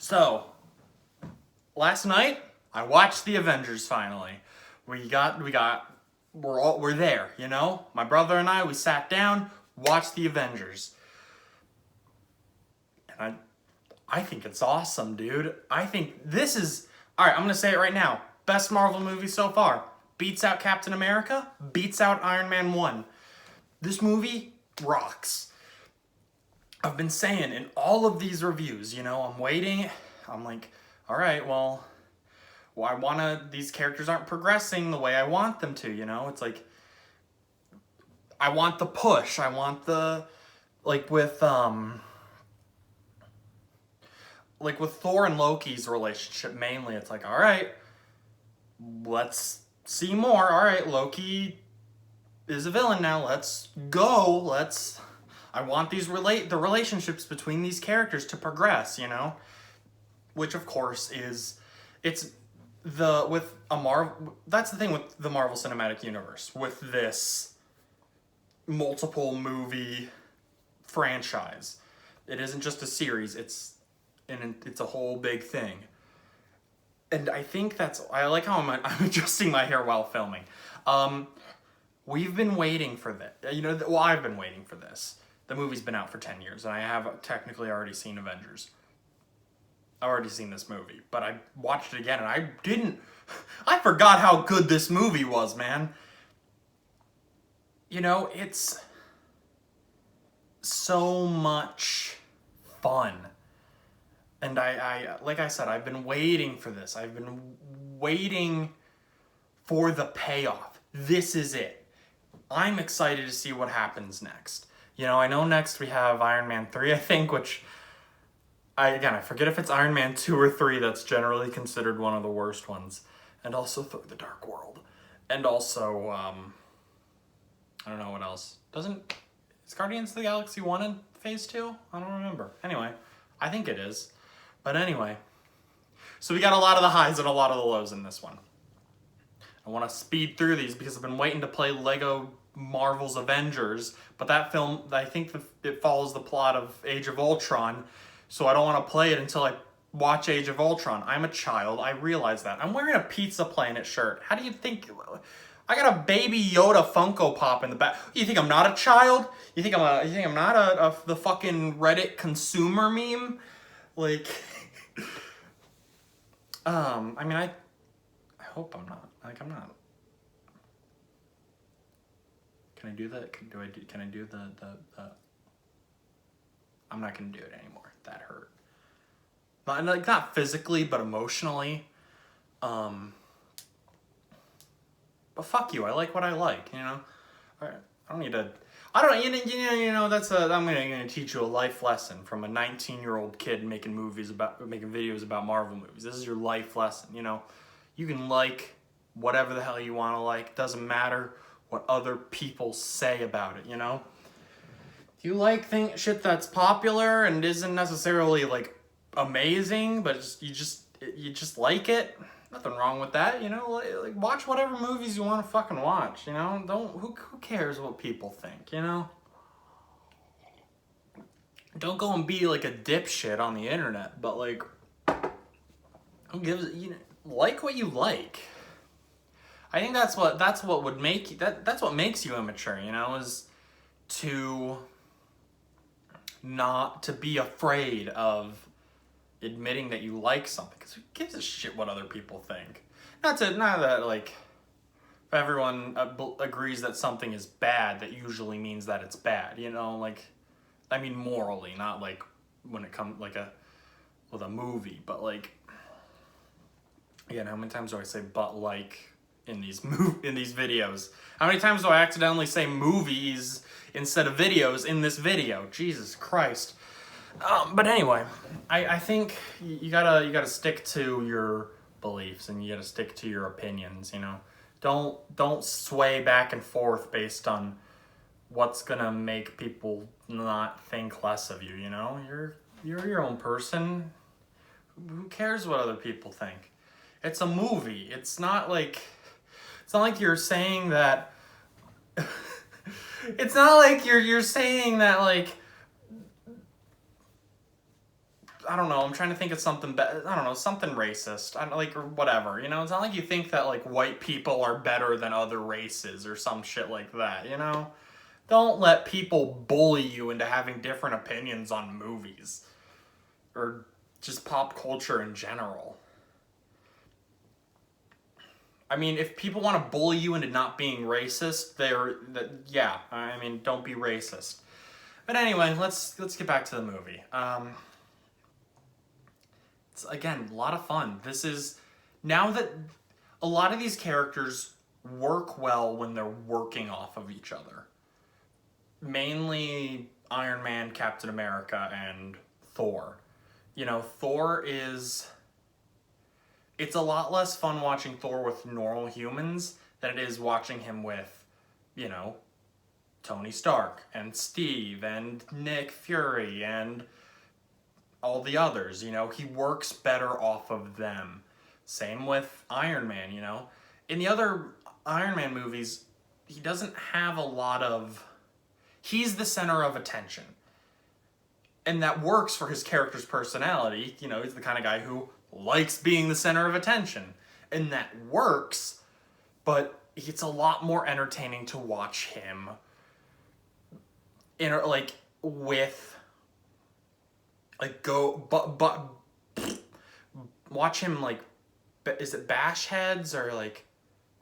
So, last night I watched the Avengers finally. We're there, you know? My brother and I, we sat down, watched the Avengers. And I think it's awesome, dude. I think this is, alright, I'm gonna say it right now. Best Marvel movie so far. Beats out Captain America, beats out Iron Man 1. This movie rocks. I've been saying in all of these reviews, you know, I'm waiting. I'm like, all right, well, these characters aren't progressing the way I want them to, you know? It's like, I want the push. I want the, like with Thor and Loki's relationship mainly, it's like, all right, let's see more. All right, Loki is a villain now. Let's go. I want the relationships between these characters to progress, you know? Which of course that's the thing with the Marvel Cinematic Universe, with this multiple movie franchise. It isn't just a series, it's a whole big thing. And I think I like how I'm adjusting my hair while filming. We've been waiting for this. I've been waiting for this. The movie's been out for 10 years, and I have technically already seen Avengers. I've already seen this movie, but I watched it again, and I forgot how good this movie was, man. You know, it's so much fun. And I like I said, I've been waiting for this. I've been waiting for the payoff. This is it. I'm excited to see what happens next. You know, I know next we have Iron Man 3, I think, which, I forget if it's Iron Man 2 or 3 that's generally considered one of the worst ones. And also Thor: The Dark World. And also, I don't know what else. Is Guardians of the Galaxy 1 in Phase 2? I don't remember. Anyway, I think it is. But anyway, so we got a lot of the highs and a lot of the lows in this one. I want to speed through these because I've been waiting to play Lego Marvel's Avengers, but that film, I think it follows the plot of Age of Ultron, so I don't want to play it until I watch Age of Ultron. I'm a child, I realize that. I'm wearing a Pizza Planet shirt. How do you think... I got a Baby Yoda Funko Pop in the back. You think I'm not a child? You think I'm not the fucking Reddit consumer meme? Like... I hope I'm not. Like, I'm not. Can I do that? Can I do the I'm not gonna do it anymore. That hurt. Not physically, but emotionally. But fuck you. I like what I like, you know? All right. I'm gonna teach you a life lesson from a 19-year-old kid making videos about Marvel movies. This is your life lesson, you know? You can like whatever the hell you want to like. It doesn't matter what other people say about it, you know? If you like shit that's popular and isn't necessarily like amazing, but you just like it, nothing wrong with that, you know? Like watch whatever movies you want to fucking watch, you know? Who cares what people think, you know? Don't go and be like a dipshit on the internet, but like, who gives it, you know? Like what you like. I think that's what would make you, that's what makes you immature, you know, is to not to be afraid of admitting that you like something, because who gives a shit what other people think? Not that like if everyone agrees that something is bad, that usually means that it's bad, you know, like I mean morally, not like when it comes like with a movie, but like, again, how many times do I say "but like" in these videos? How many times do I accidentally say movies instead of videos in this video? Jesus Christ. But anyway, I think you gotta stick to your beliefs and you gotta stick to your opinions. You know, don't sway back and forth based on what's gonna make people not think less of you. You know, you're your own person. Who cares what other people think? It's a movie. It's not like you're saying that. It's not like you're saying that like I don't know, I'm trying to think of something, I don't know, something racist, or whatever, you know? It's not like you think that, like, white people are better than other races or some shit like that, you know? Don't let people bully you into having different opinions on movies. Or just pop culture in general. I mean, if people want to bully you into not being racist, yeah, I mean, don't be racist. But anyway, let's get back to the movie. It's, again, a lot of fun. This is, now that a lot of these characters work well when they're working off of each other. Mainly Iron Man, Captain America, and Thor. You know, Thor is... It's a lot less fun watching Thor with normal humans than it is watching him with, you know, Tony Stark and Steve and Nick Fury and all the others, you know. He works better off of them. Same with Iron Man, you know. In the other Iron Man movies, he doesn't have a lot of... He's the center of attention. And that works for his character's personality. You know, he's the kind of guy who likes being the center of attention. And that works, but it's a lot more entertaining to watch him watch him, like, is it bash heads or, like,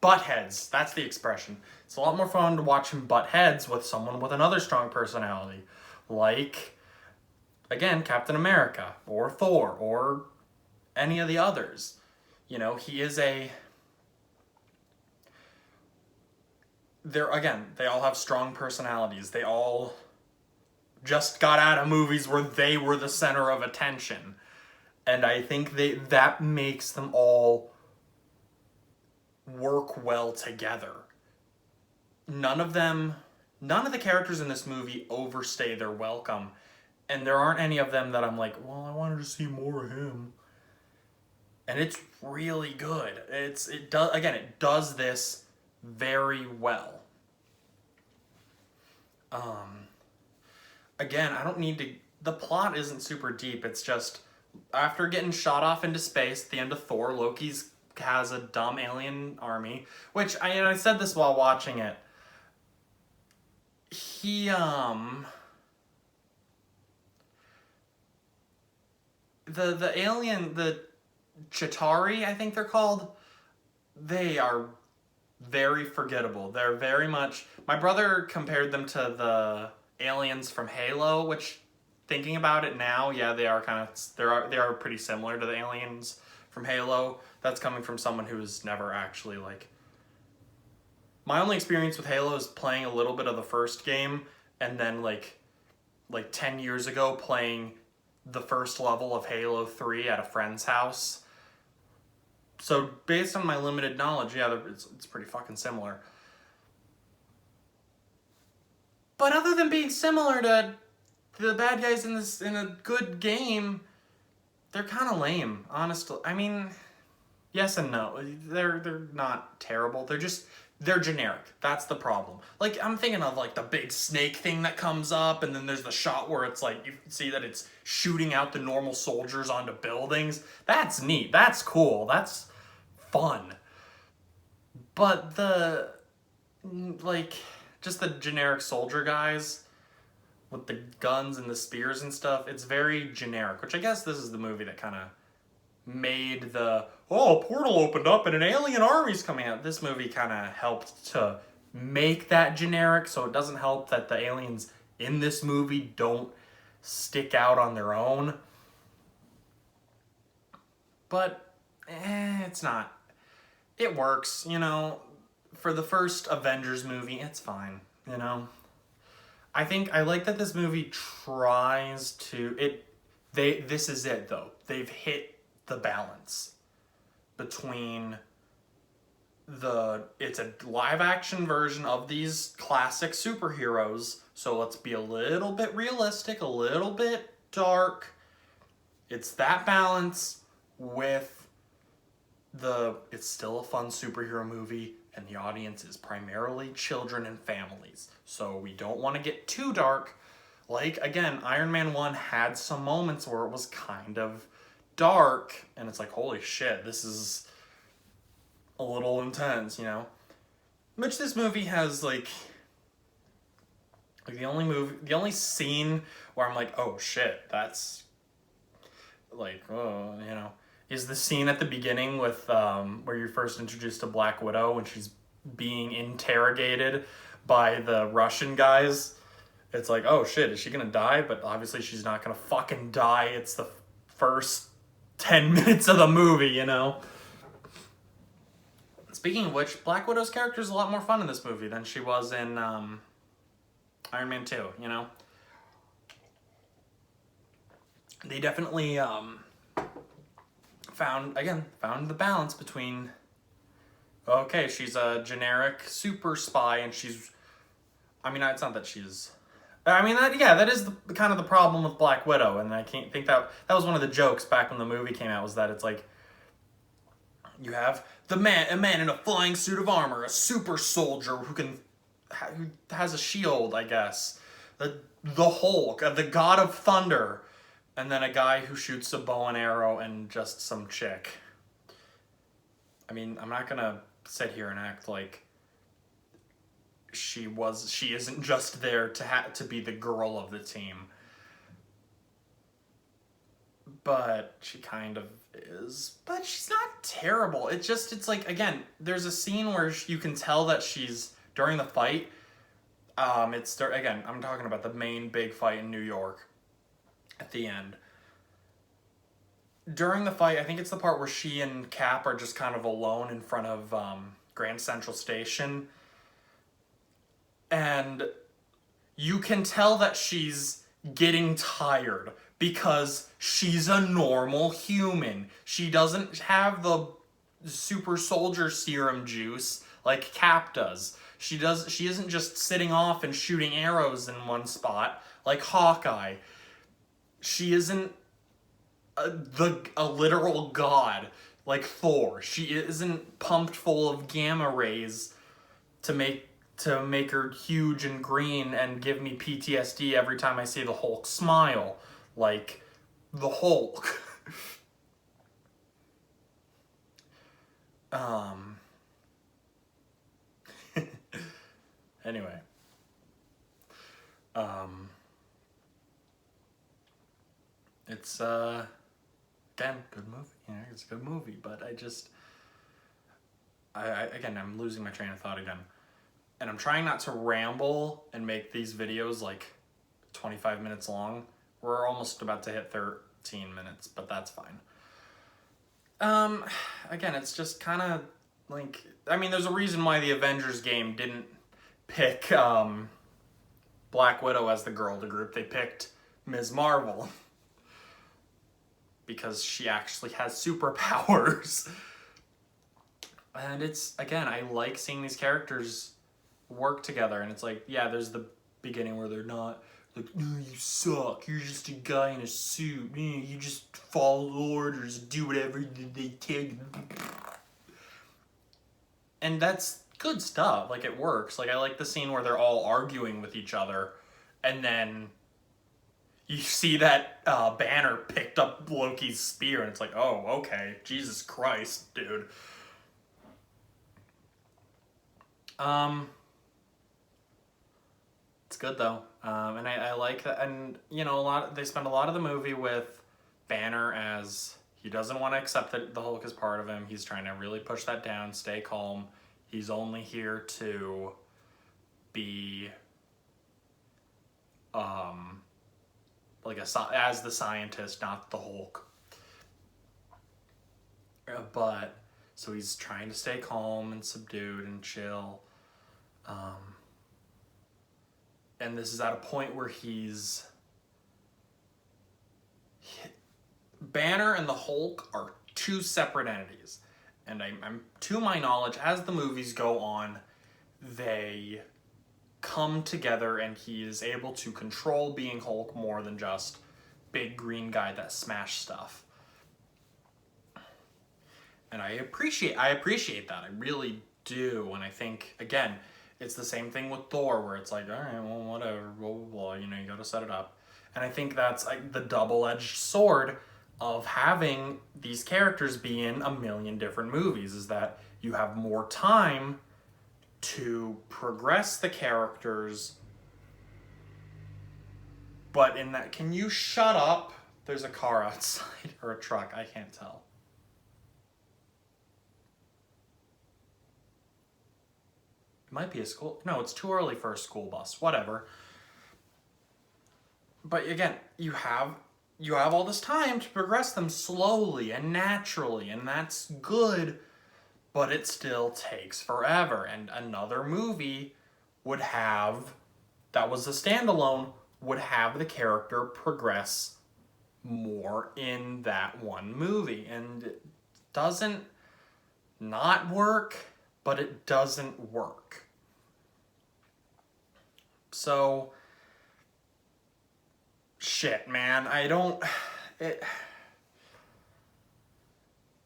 butt heads? That's the expression. It's a lot more fun to watch him butt heads with someone with another strong personality. Like, again, Captain America or Thor or any of the others. You know, he is a... they all have strong personalities. They all just got out of movies where they were the center of attention. And I think that makes them all work well together. None of the characters in this movie overstay their welcome. And there aren't any of them that I'm like, well, I wanted to see more of him. And it's really good. It does this very well. Again, I don't need to... The plot isn't super deep. It's just, after getting shot off into space at the end of Thor, Loki's has a dumb alien army, which, I said this while watching it. The alien, the Chitauri, I think they're called, they are very forgettable. They're very much... My brother compared them to the aliens from Halo, which, thinking about it now, yeah, they are pretty similar to the aliens from Halo. That's coming from someone who's never actually, like... My only experience with Halo is playing a little bit of the first game, and then, like 10 years ago, playing the first level of Halo 3 at a friend's house. So, based on my limited knowledge, yeah, it's pretty fucking similar. But other than being similar to the bad guys in a good game, they're kind of lame, honestly. I mean, yes and no. They're not terrible. They're generic. That's the problem. Like, I'm thinking of, like, the big snake thing that comes up, and then there's the shot where it's like, you see that it's shooting out the normal soldiers onto buildings. That's neat. That's cool. That's fun. But just the generic soldier guys with the guns and the spears and stuff, it's very generic, which I guess this is the movie that kind of made a portal opened up and an alien army's coming out. This movie kind of helped to make that generic, so it doesn't help that the aliens in this movie don't stick out on their own. But, it's not. It works, you know. For the first Avengers movie, it's fine, you know. I like that this movie tries to... This is it, though. They've hit the balance between it's a live action version of these classic superheroes, so let's be a little bit realistic, a little bit dark. It's that balance with it's still a fun superhero movie, and the audience is primarily children and families, so we don't want to get too dark, Like, again, Iron Man 1 had some moments where it was kind of dark, and it's like, holy shit, this is a little intense, you know? Which this movie has, like the only scene where I'm like, oh shit, that's, like, oh, you know, is the scene at the beginning with, where you're first introduced to Black Widow when she's being interrogated by the Russian guys. It's like, oh shit, is she gonna die? But obviously she's not gonna fucking die. It's the first 10 minutes of the movie, you know? Speaking of which, Black Widow's character is a lot more fun in this movie than she was in Iron Man 2, you know? They definitely found the balance between, okay, she's a generic super spy, and she's, I mean, it's not that she's, I mean, that is kind of the problem with Black Widow, and I can't think that was one of the jokes back when the movie came out, was that it's like, you have a man in a flying suit of armor, a super soldier who has a shield, I guess, the Hulk, the God of Thunder, and then a guy who shoots a bow and arrow, and just some chick. I mean, I'm not gonna sit here and act like she isn't just there to be the girl of the team. But she kind of is. But she's not terrible. It's like, again, there's a scene where you can tell that she's, during the fight, again, I'm talking about the main big fight in New York at the end. During the fight, I think it's the part where she and Cap are just kind of alone in front of Grand Central Station. And you can tell that she's getting tired because she's a normal human. She doesn't have the super soldier serum juice like Cap does. She isn't just sitting off and shooting arrows in one spot like Hawkeye. She isn't a literal god like Thor. She isn't pumped full of gamma rays to make her huge and green and give me PTSD every time I see the Hulk smile, like the Hulk. Anyway. It's, again, good movie. You know, it's a good movie, but again, I'm losing my train of thought again. And I'm trying not to ramble and make these videos like 25 minutes long. We're almost about to hit 13 minutes, but that's fine. Again, it's just kind of like, I mean, there's a reason why the Avengers game didn't pick Black Widow as the girl of the group. They picked Ms. Marvel because she actually has superpowers. And it's, again, I like seeing these characters work together, and it's like, yeah, there's the beginning where they're not like, no, you suck, you're just a guy in a suit, you just follow orders, do whatever they tell you, and that's good stuff. Like, it works. Like, I like the scene where they're all arguing with each other, and then you see that Banner picked up Loki's spear, and it's like, oh, okay, Jesus Christ, dude. It's good though, and I like that, and you know, they spend a lot of the movie with Banner as he doesn't want to accept that the Hulk is part of him. He's trying to really push that down, stay calm. He's only here to be, like as the scientist, not the Hulk. But so he's trying to stay calm and subdued and chill. And this is at a point where Banner and the Hulk are two separate entities. And I'm to my knowledge, as the movies go on, they come together and he is able to control being Hulk more than just big green guy that smashed stuff. And I appreciate that. I really do. And I think, again, It's the same thing with Thor, where it's like, all right, well, whatever, blah, blah, blah, you know, you gotta set it up. And I think that's like the double-edged sword of having these characters be in a million different movies, is that you have more time to progress the characters. But in that, can you shut up? There's a car outside, or a truck, I can't tell. It might be a school, no, it's too early for a school bus, whatever. But again, you have all this time to progress them slowly and naturally, and that's good, but it still takes forever. And another movie would have, that was a standalone, would have the character progress more in that one movie. And it doesn't not work, but it doesn't work. So, shit, man,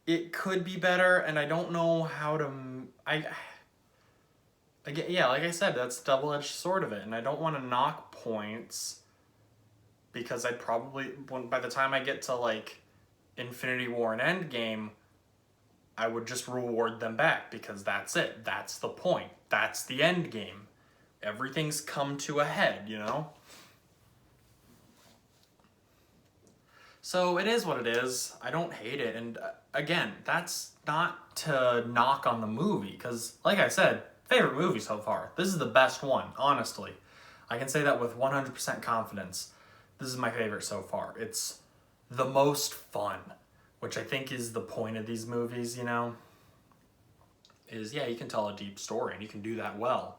it could be better, and I don't know how to, yeah, like I said, that's the double-edged sword of it, and I don't want to knock points, because I'd probably, by the time I get to, like, Infinity War and Endgame, I would just reward them back, because that's it, that's the point, that's the end game. Everything's come to a head, you know? So it is what it is. I don't hate it. And again, that's not to knock on the movie, because like I said, favorite movie so far. This is the best one, honestly. I can say that with 100% confidence. This is my favorite so far. It's the most fun, which I think is the point of these movies, you know? Is, yeah, you can tell a deep story and you can do that well.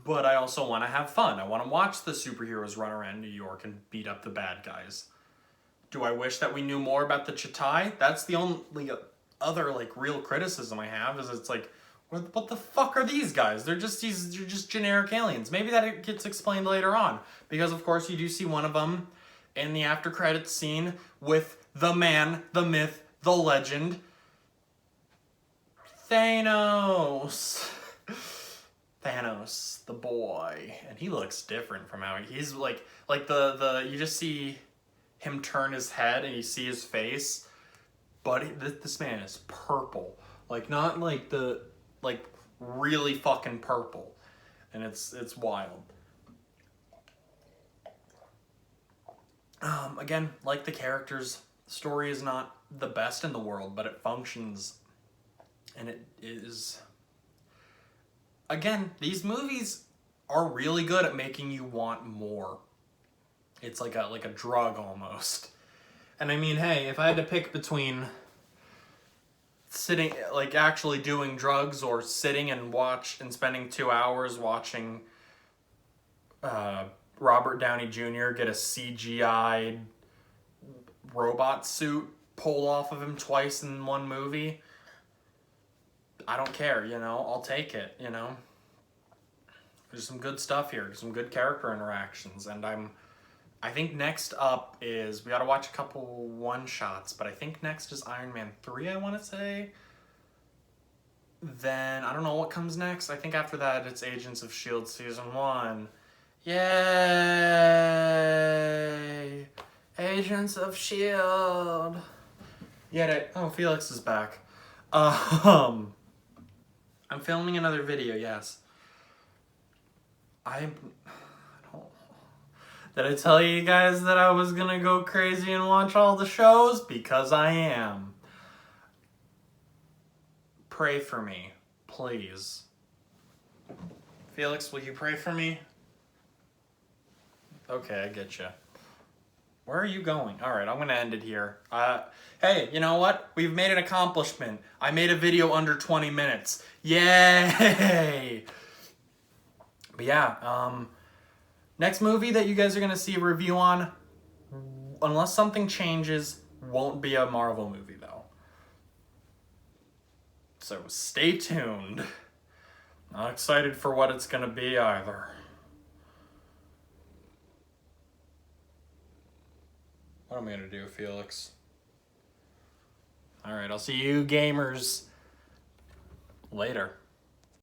But I also want to have fun. I want to watch the superheroes run around New York and beat up the bad guys. Do I wish that we knew more about the Chitauri? That's the only other, like, real criticism I have, is it's like, what the fuck are these guys? They're just generic aliens. Maybe that gets explained later on. Because, of course, you do see one of them in the after credits scene with the man, the myth, the legend, Thanos. Thanos, the boy, and he looks different from how he's like the you just see him turn his head and you see his face, but this man is purple, like not like the like really fucking purple, and it's wild. Again, like the characters, the story is not the best in the world, but it functions, and it is. Again, these movies are really good at making you want more. It's like a drug almost. And I mean, hey, if I had to pick between sitting, like actually doing drugs, or sitting and spending 2 hours watching Robert Downey Jr. get a CGI robot suit pulled off of him twice in one movie, I don't care, you know, I'll take it, you know. There's some good stuff here, some good character interactions, and I think next up is, we gotta watch a couple one-shots, but I think next is Iron Man 3, I want to say. Then, I don't know what comes next. I think after that, it's Agents of S.H.I.E.L.D. Season 1. Yay! Agents of S.H.I.E.L.D. Oh, Felix is back. I'm filming another video, yes. Did I tell you guys that I was gonna go crazy and watch all the shows? Because I am. Pray for me, please. Felix, will you pray for me? Okay, I get you. Where are you going? All right, I'm gonna end it here. Hey, you know what? We've made an accomplishment. I made a video under 20 minutes. Yay! But yeah, next movie that you guys are gonna see a review on, unless something changes, won't be a Marvel movie though. So stay tuned. Not excited for what it's gonna be either. What am I gonna do, Felix? Alright, I'll see you gamers later.